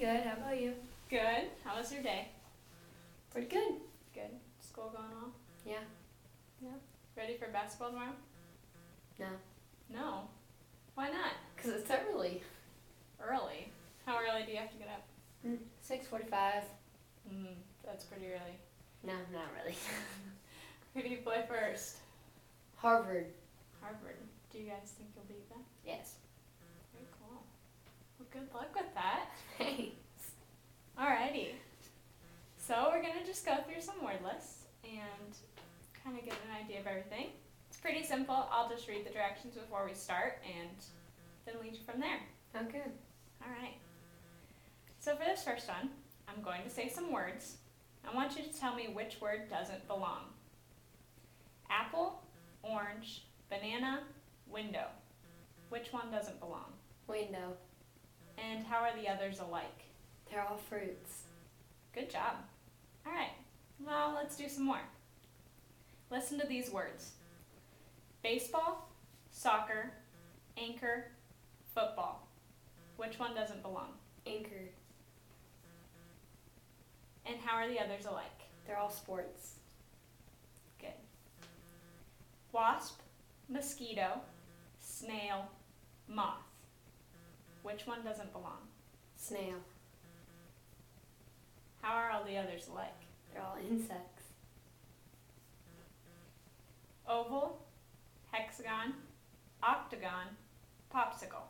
good. How about you? Good. How was your day? Pretty good. Good. School going well? Yeah. Yeah. Ready for basketball tomorrow? No. No. Why not? Because it's early. Early. How early do you have to get up? 6:45. That's pretty early. No, not really. Who do you play first? Harvard. Harvard. Do you guys think you'll beat them? Yes. Very cool. Well, good luck with that. Thanks. Alrighty. So we're going to just go through some word lists and kind of get an idea of everything. It's pretty simple. I'll just read the directions before we start and then lead you from there. Okay. Alright. So for this first one, I'm going to say some words. I want you to tell me which word doesn't belong. Apple, orange, banana, window. Which one doesn't belong? Window. And how are the others alike? They're all fruits. Good job. Alright, well, let's do some more. Listen to these words. Baseball, soccer, anchor, football. Which one doesn't belong? Anchor. And how are the others alike? They're all sports. Good. Wasp, mosquito, snail, moth. Which one doesn't belong? Snail. How are all the others alike? They're all insects. Oval, hexagon, octagon, popsicle.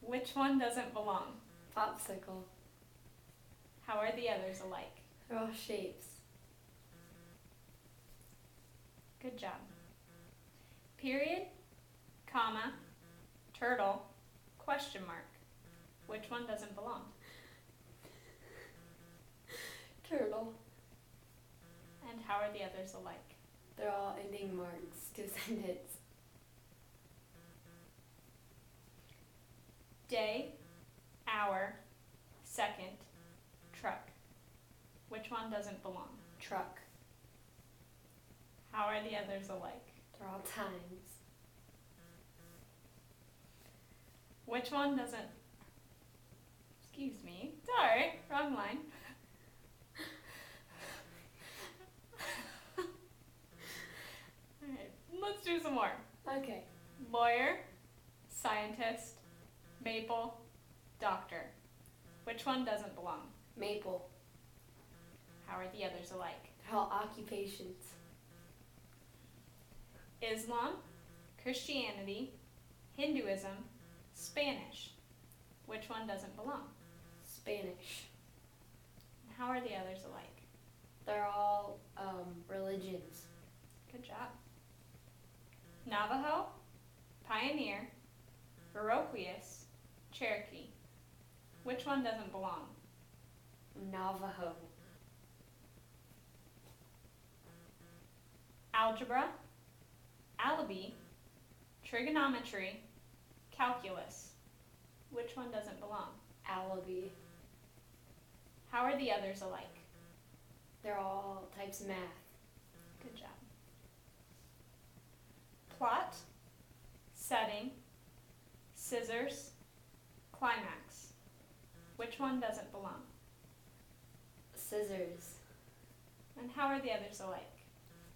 Which one doesn't belong? Popsicle. How are the others alike? They're all shapes. Good job. Period, comma, turtle, question mark. Which one doesn't belong? Turtle. And how are the others alike? They're all ending marks to a sentence. Day, hour, second, truck. Which one doesn't belong? Truck. How are the others alike? They're all times. Which one doesn't... Excuse me. Sorry, wrong line. Alright, let's do some more. Okay. Lawyer, scientist, maple, doctor. Which one doesn't belong? Maple. How are the others alike? They're all occupations. Islam, Christianity, Hinduism, Spanish. Which one doesn't belong? Spanish. How are the others alike? They're all religions. Good job. Navajo, Pioneer, Iroquois, Cherokee. Which one doesn't belong? Navajo. Algebra, alibi, trigonometry, calculus. Which one doesn't belong? Alibi. How are the others alike? They're all types of math. Good job. Plot, setting, scissors, climax. Which one doesn't belong? Scissors. And how are the others alike?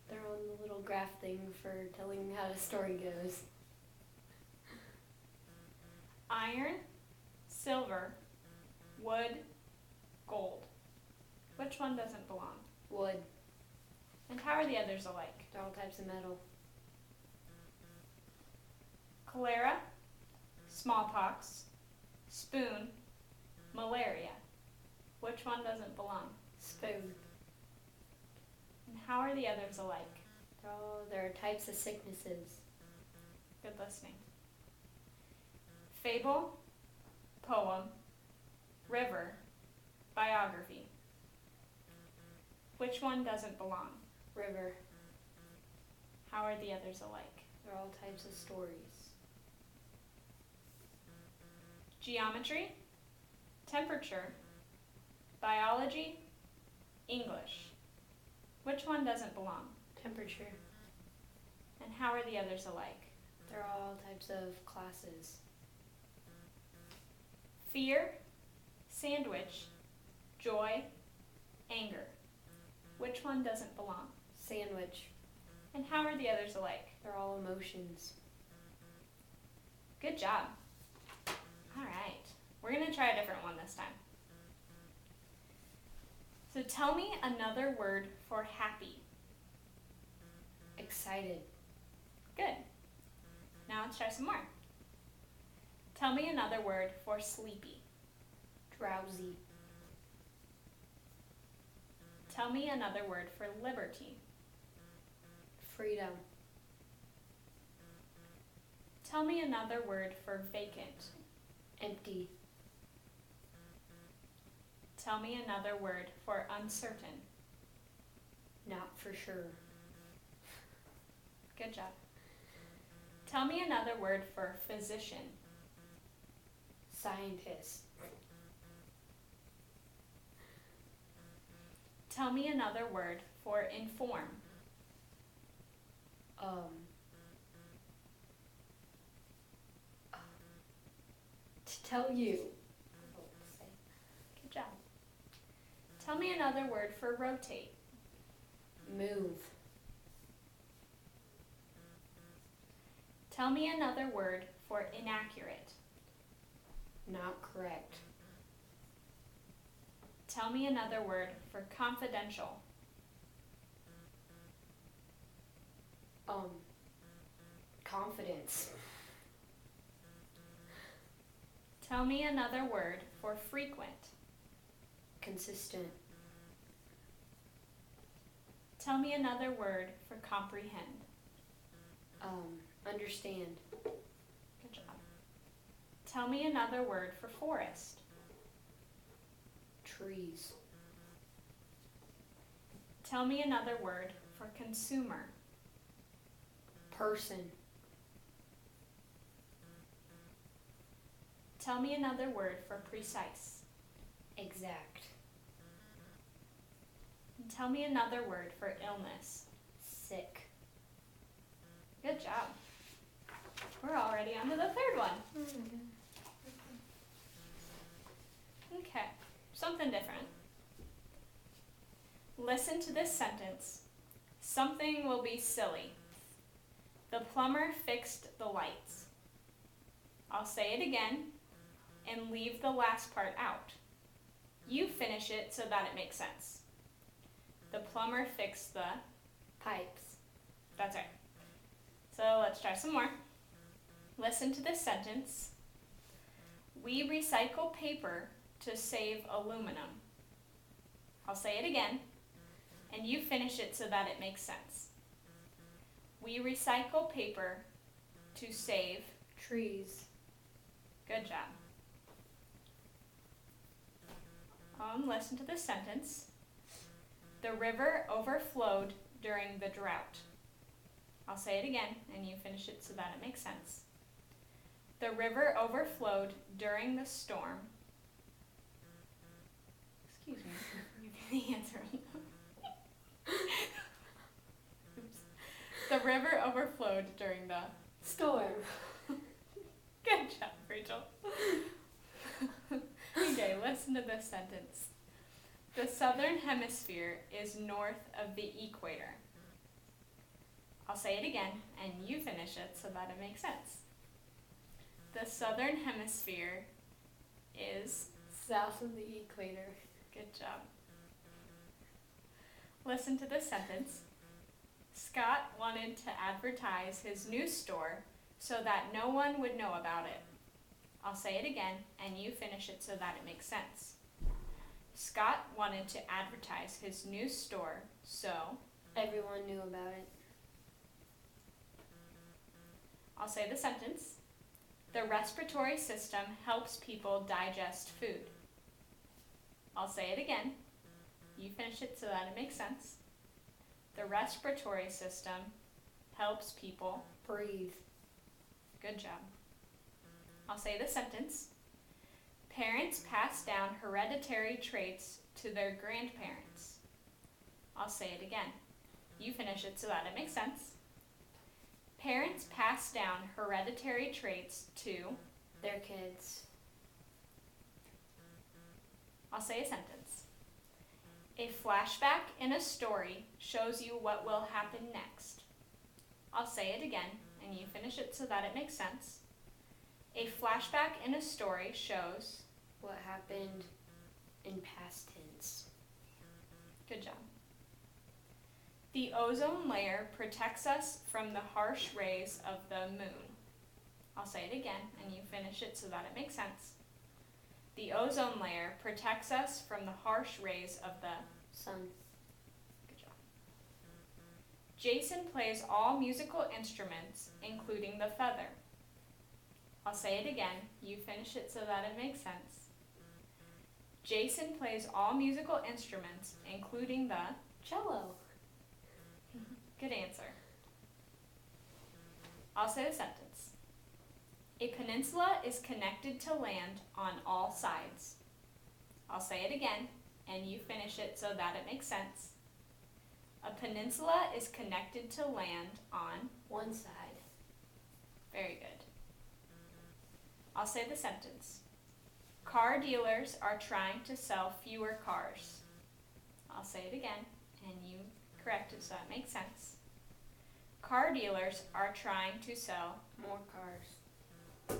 They're on the little graph thing for telling how the story goes. Iron, silver, wood, gold. Which one doesn't belong? Wood. And how are the others alike? They're all types of metal. Cholera, smallpox, spoon, malaria. Which one doesn't belong? Spoon. And how are the others alike? There are types of sicknesses. Good listening. Fable, poem, river, biography. Which one doesn't belong? River. How are the others alike? They're all types of stories. Geometry, temperature, biology, English. Which one doesn't belong? Temperature. And how are the others alike? They're all types of classes. Fear, sandwich, joy, anger. Which one doesn't belong? Sandwich. And how are the others alike? They're all emotions. Good job. All right. We're going to try a different one this time. So tell me another word for happy. Excited. Good. Now let's try some more. Tell me another word for sleepy. Drowsy. Tell me another word for liberty. Freedom. Tell me another word for vacant. Empty. Tell me another word for uncertain. Not for sure. Good job. Tell me another word for physician. Scientist. Tell me another word for inform. To tell you. Good job. Tell me another word for rotate. Move. Tell me another word for inaccurate. Not correct. Tell me another word for confidential. Confidence. Tell me another word for frequent. Consistent. Tell me another word for comprehend. Understand. Good job. Tell me another word for forest. Trees. Tell me another word for consumer. Person. Tell me another word for precise. Exact. And tell me another word for illness. Sick. Good job. We're already on to the third one. Okay, something different. Listen to this sentence. Something will be silly. The plumber fixed the lights. I'll say it again and leave the last part out. You finish it so that it makes sense. The plumber fixed the... Pipes. That's right. So let's try some more. Listen to this sentence. We recycle paper to save aluminum. I'll say it again, and you finish it so that it makes sense. We recycle paper to save... Trees. Good job. Listen to this sentence. The river overflowed during the drought. I'll say it again, and you finish it so that it makes sense. The river overflowed during the storm. Excuse me, I'm giving the answer. Oops. The river overflowed during the... Storm. Good job, Rachel. Okay, listen to this sentence. The southern hemisphere is north of the equator. I'll say it again, and you finish it so that it makes sense. The southern hemisphere is... South of the equator. Good job. Listen to this sentence. Scott wanted to advertise his new store so that no one would know about it. I'll say it again, and you finish it so that it makes sense. Scott wanted to advertise his new store so... Everyone knew about it. I'll say the sentence. The respiratory system helps people digest food. I'll say it again. You finish it so that it makes sense. The respiratory system helps people Breathe. Good job. I'll say the sentence. Parents pass down hereditary traits to their grandparents. I'll say it again. You finish it so that it makes sense. Parents pass down hereditary traits to... Their kids. I'll say a sentence. A flashback in a story shows you what will happen next. I'll say it again, and you finish it so that it makes sense. A flashback in a story shows... What happened in past tense. Good job. The ozone layer protects us from the harsh rays of the moon. I'll say it again, and you finish it so that it makes sense. The ozone layer protects us from the harsh rays of the Sun. Good job. Jason plays all musical instruments, including the feather. I'll say it again. You finish it so that it makes sense. Jason plays all musical instruments, including the... Cello. Good answer. I'll say the sentence. A peninsula is connected to land on all sides. I'll say it again, and you finish it so that it makes sense. A peninsula is connected to land on... One side. Very good. I'll say the sentence. Car dealers are trying to sell fewer cars. I'll say it again, and you correct it so that makes sense. Car dealers are trying to sell... More cars.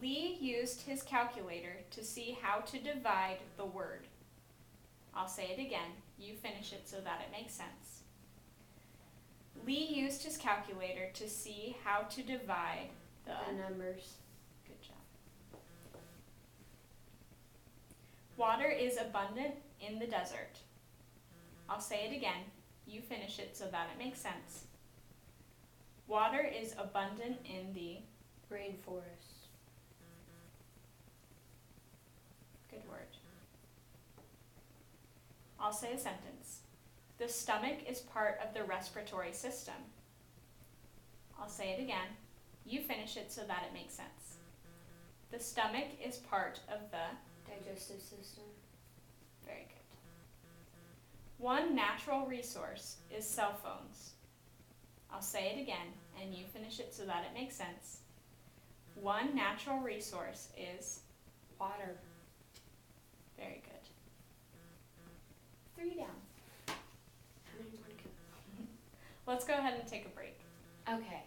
Lee used his calculator to see how to divide the word. I'll say it again. You finish it so that it makes sense. Lee used his calculator to see how to divide the numbers. Good job. Water is abundant in the desert. I'll say it again. You finish it so that it makes sense. Water is abundant in the... Rainforest. Good word. I'll say a sentence. The stomach is part of the respiratory system. I'll say it again. You finish it so that it makes sense. The stomach is part of the... Digestive system. Very good. One natural resource is cell phones. I'll say it again, and you finish it so that it makes sense. One natural resource is... Water. Very good. 3 down. How many more to go? Let's go ahead and take a break. Okay.